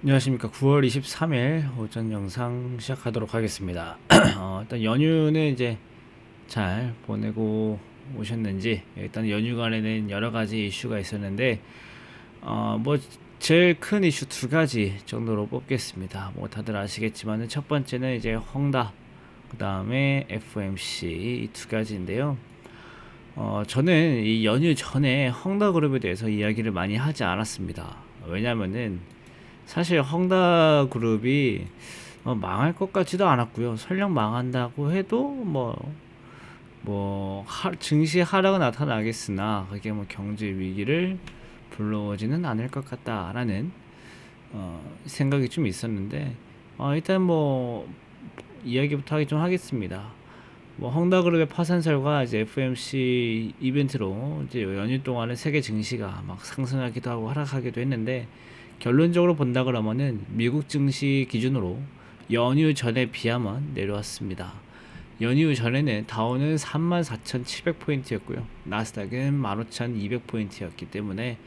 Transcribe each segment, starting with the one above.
안녕하십니까. 9월 23일 오전 영상 시작하도록 하겠습니다. 일단 연휴는 이제 잘 보내고 오셨는지, 일단 연휴간에는 여러 가지 이슈가 있었는데, 뭐 제일 큰 이슈 두 가지 정도로 뽑겠습니다. 뭐 다들 아시겠지만은 첫 번째는 이제 헝다, 그 다음에 FMC 이 두 가지인데요. 저는 이 연휴 전에 헝다 그룹에 대해서 이야기를 많이 하지 않았습니다. 왜냐면은 사실 헝다 그룹이 망할 것 같지도 않았고요. 설령 망한다고 해도 증시 하락은 나타나겠으나 그게 뭐 경제 위기를 불러오지는 않을 것 같다라는 생각이 좀 있었는데, 일단 뭐 이야기부터 하기 좀 하겠습니다. 뭐 헝다그룹의 파산설과 이제 FMC 이벤트로 이제 연휴 동안에 세계 증시가 막 상승하기도 하고 하락하기도 했는데, 결론적으로 본다 그러면은 미국 증시 기준으로 연휴 전에 비하면 내려왔습니다. 연휴 전에는 다우는 34,700포인트였고요. 나스닥은 15,200포인트였기 때문에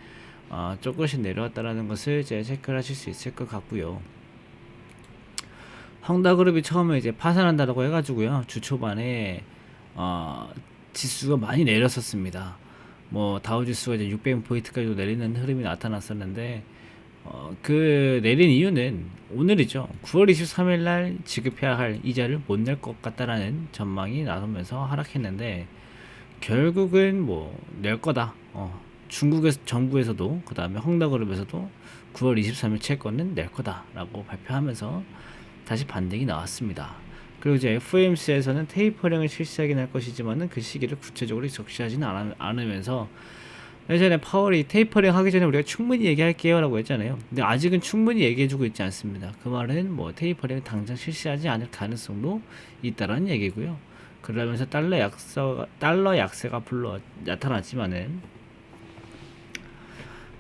조금씩 내려왔다라는 것을 이제 체크를 하실 수 있을 것 같고요. 헝다그룹이 처음에 이제 파산한다라고 해가지고요, 주 초반에 어, 지수가 많이 내렸었습니다. 뭐 다우지수가 이제 600포인트까지도 내리는 흐름이 나타났었는데, 그 내린 이유는 오늘이죠. 9월 23일 날 지급해야 할 이자를 못 낼 것 같다라는 전망이 나오면서 하락했는데, 결국은 뭐 낼 거다. 중국에서 정부에서도, 그 다음에 헝다그룹에서도 9월 23일 채권은 낼 거다라고 발표하면서 다시 반등이 나왔습니다. 그리고 이제 FOMC에서는 테이퍼링을 실시하긴 할 것이지만은 그 시기를 구체적으로 적시하지는 않으면서, 예전에 파월이 테이퍼링 하기 전에 우리가 충분히 얘기할게요 라고 했잖아요. 근데 아직은 충분히 얘기해주고 있지 않습니다. 그 말은 뭐 테이퍼링 당장 실시하지 않을 가능성도 있다라는 얘기고요. 그러면서 달러 약세가 불러 나타났지만은,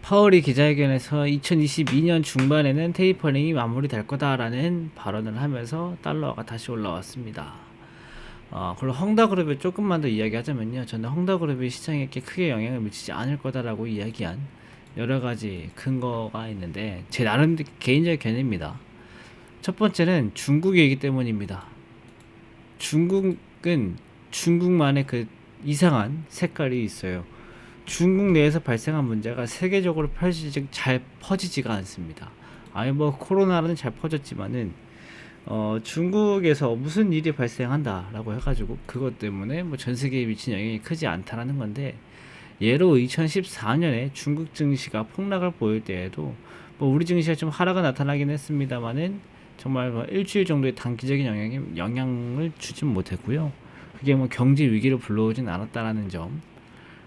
파월이 기자회견에서 2022년 중반에는 테이퍼링이 마무리될 거다라는 발언을 하면서 달러가 다시 올라왔습니다. 그리고 헝다그룹을 조금만 더 이야기하자면요, 저는 헝다그룹이 시장에 크게 영향을 미치지 않을 거다라고 이야기한 여러 가지 근거가 있는데, 제 나름 개인적인 견해입니다. 첫 번째는 중국이기 때문입니다. 중국은 중국만의 그 이상한 색깔이 있어요. 중국 내에서 발생한 문제가 세계적으로 잘 퍼지지가 않습니다. 아니 뭐 코로나는 잘 퍼졌지만은, 중국에서 무슨 일이 발생한다라고 해가지고 그것 때문에 뭐 전 세계에 미친 영향이 크지 않다라는 건데, 예로 2014년에 중국 증시가 폭락을 보일 때에도 뭐 우리 증시가 좀 하락은 나타나긴 했습니다만은 정말 뭐 일주일 정도의 단기적인 영향을 주진 못했고요. 그게 뭐 경제 위기를 불러오진 않았다라는 점.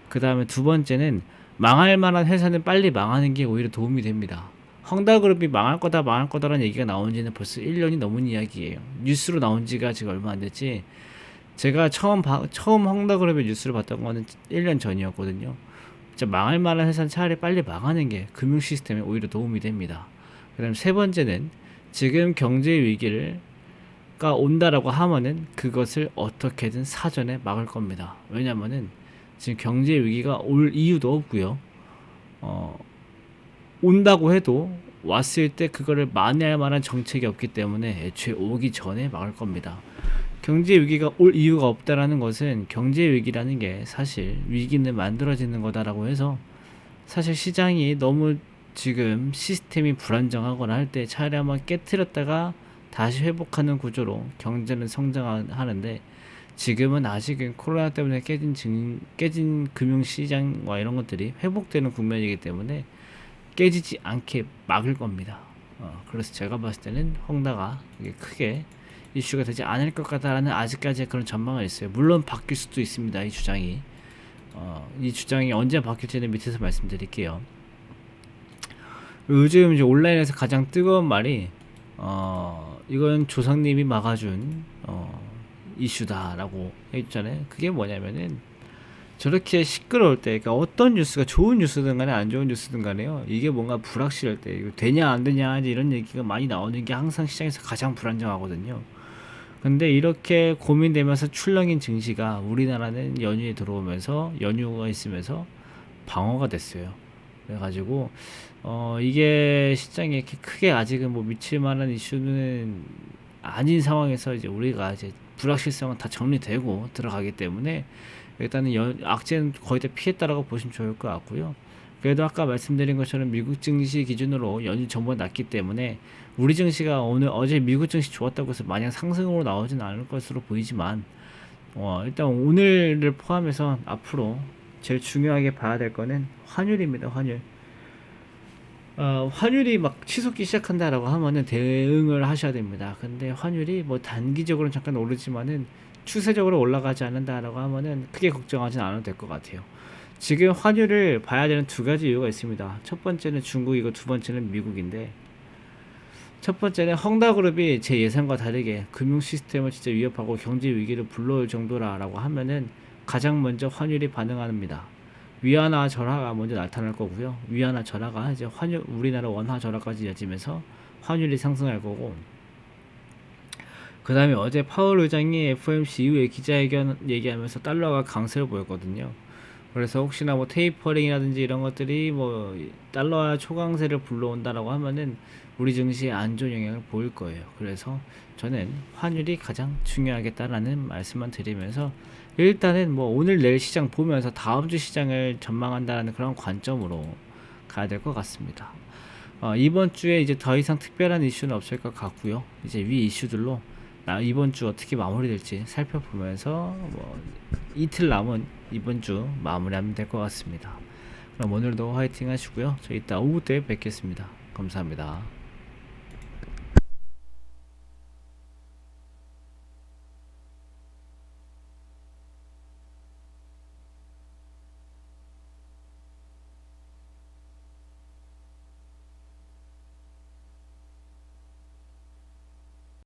그 다음에 두 번째는, 망할 만한 회사는 빨리 망하는 게 오히려 도움이 됩니다. 헝다그룹이 망할 거다 망할 거다라는 얘기가 나온 지는 벌써 1년이 넘은 이야기예요. 뉴스로 나온 지가 지금 얼마 안 됐지. 제가 처음 헝다그룹의 뉴스를 봤던 거는 1년 전이었거든요. 진짜 망할 만한 회사는 차라리 빨리 망하는 게 금융 시스템에 오히려 도움이 됩니다. 그 다음 세 번째는, 지금 경제 위기를 가 온다라고 하면은 그것을 어떻게든 사전에 막을 겁니다. 왜냐면은 지금 경제 위기가 올 이유도 없고요. 어, 온다고 해도 왔을 때 그거를 만회할 만한 정책이 없기 때문에 애초에 오기 전에 막을 겁니다. 경제 위기가 올 이유가 없다라는 것은, 경제 위기라는 게 사실 위기는 만들어지는 거다라고 해서, 사실 시장이 너무 지금 시스템이 불안정하거나 할 때 차라리 한번 깨트렸다가 다시 회복하는 구조로 경제는 성장하는데, 지금은 아직은 코로나 때문에 깨진 금융시장과 이런 것들이 회복되는 국면이기 때문에 깨지지 않게 막을 겁니다. 그래서 제가 봤을 때는 헝다가 이게 크게 이슈가 되지 않을 것 같다라는 아직까지의 그런 전망은 있어요. 물론 바뀔 수도 있습니다. 이 주장이. 이 주장이 언제 바뀔지는 밑에서 말씀드릴게요. 요즘 이제 온라인에서 가장 뜨거운 말이, 이건 조상님이 막아준 이슈다라고 했잖아요. 그게 뭐냐면은, 저렇게 시끄러울 때, 그러니까 어떤 뉴스가 좋은 뉴스든 간에 안 좋은 뉴스든 간에요, 이게 뭔가 불확실할 때, 이거 되냐 안 되냐 이런 얘기가 많이 나오는 게 항상 시장에서 가장 불안정하거든요. 근데 이렇게 고민되면서 출렁인 증시가, 우리나라는 연휴에 들어오면서 연휴가 있으면서 방어가 됐어요. 그래가지고 이게 시장에 이렇게 크게 아직은 뭐 미칠 만한 이슈는 아닌 상황에서 이제 우리가 이제 불확실성은 다 정리되고 들어가기 때문에 일단은 악재는 거의 다 피했다라고 보시면 좋을 것 같고요. 그래도 아까 말씀드린 것처럼 미국 증시 기준으로 연일 전보다 낮기 때문에 우리 증시가 어제 미국 증시 좋았다고 해서 마냥 상승으로 나오진 않을 것으로 보이지만 일단 오늘을 포함해서 앞으로 제일 중요하게 봐야 될 거는 환율입니다. 환율. 환율이 막 치솟기 시작한다라고 하면은 대응을 하셔야 됩니다. 근데 환율이 뭐 단기적으로는 잠깐 오르지만은 추세적으로 올라가지 않는다라고 하면은 크게 걱정하진 않아도 될 것 같아요. 지금 환율을 봐야 되는 두 가지 이유가 있습니다. 첫 번째는 중국이고 두 번째는 미국인데, 첫 번째는 헝다그룹이 제 예상과 다르게 금융 시스템을 진짜 위협하고 경제 위기를 불러올 정도라고 하면은 가장 먼저 환율이 반응합니다. 위안화 절하가 먼저 나타날 거고요. 위안화 절하가 이제 환율 우리나라 원화 절하까지 이어지면서 환율이 상승할 거고, 그 다음에 어제 파월 의장이 FOMC 이후에 기자회견 얘기하면서 달러가 강세를 보였거든요. 그래서 혹시나 뭐 테이퍼링이라든지 이런 것들이 뭐 달러와 초강세를 불러온다라고 하면은 우리 증시에 안 좋은 영향을 보일 거예요. 그래서 저는 환율이 가장 중요하겠다라는 말씀만 드리면서 일단은 뭐 오늘 내일 시장 보면서 다음 주 시장을 전망한다는 그런 관점으로 가야 될 것 같습니다. 이번 주에 이제 더 이상 특별한 이슈는 없을 것 같고요. 이제 위 이슈들로 이번 주 어떻게 마무리될지 살펴보면서 뭐 이틀 남은 이번 주 마무리하면 될 것 같습니다. 그럼 오늘도 화이팅 하시고요. 저 이따 오후 때 뵙겠습니다. 감사합니다.